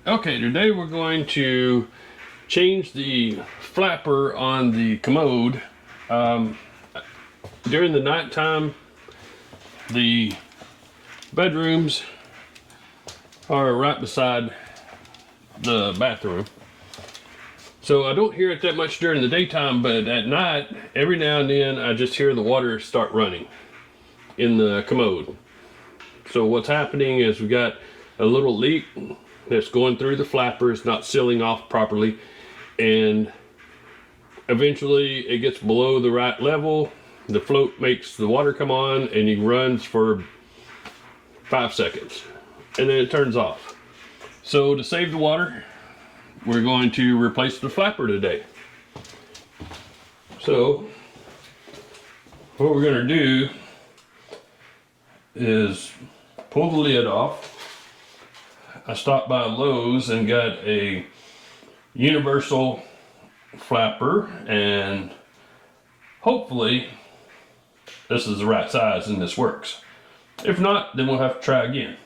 Okay, today we're going to change the flapper on the Commode. During the nighttime, the bedrooms are right beside the bathroom. So I don't hear it that much during the daytime, but at night, every now and then, I just hear the water start running in the Commode. So what's happening is we got a little leak that's going through the flappers, not sealing off properly, and eventually it gets below the right level. The float makes the water come on and he runs for 5 seconds and then it turns off. So to save the water, we're going to replace the flapper today. So what we're going to do is pull the lid off. I stopped by Lowe's and got a universal flapper, and hopefully this is the right size and this works. If not, then we'll have to try again.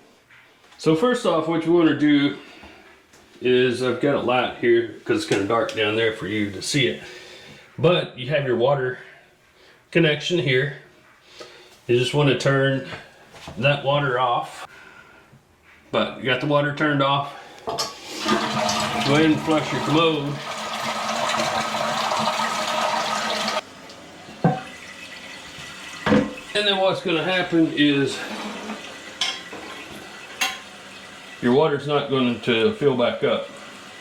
So first off, what you want to do is, I've got a light here because it's kind of dark down there for you to see it, but you have your water connection here. You just want to turn that water off. But you got the water turned off. Go ahead and flush your Commode. And then what's going to happen is your water's not going to fill back up.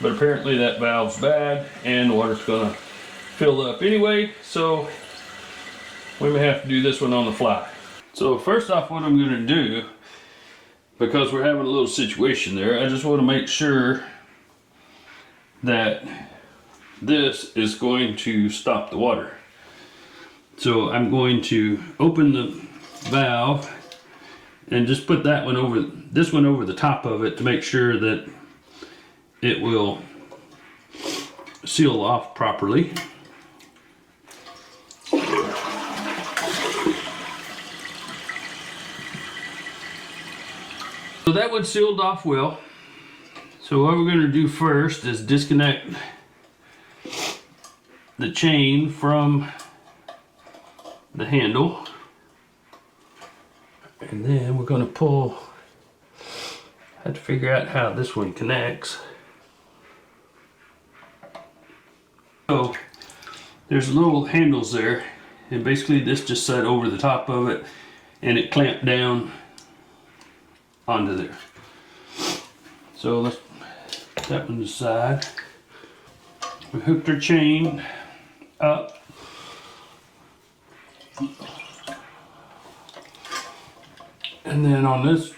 But apparently that valve's bad and the water's going to fill up anyway. So we may have to do this one on the fly. So first off, what I'm going to do, because we're having a little situation there, I just want to make sure that this is going to stop the water. So I'm going to open the valve and just put that one over, this one over the top of it to make sure that it will seal off properly. So that one sealed off well. So what we're going to do first is disconnect the chain from the handle. And then we're going to pull, I have to figure out how this one connects. So there's little handles there, and basically this just sat over the top of it and it clamped down onto there. So let's put that one aside. We hooked our chain up. And then on this,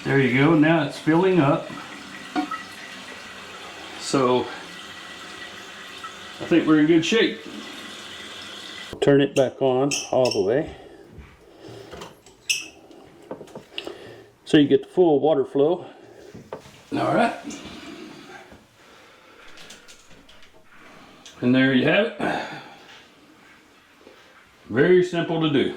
there you go. Now it's filling up. So I think we're in good shape. Turn it back on all the way so you get the full water flow. All right. And there you have it. Very simple to do.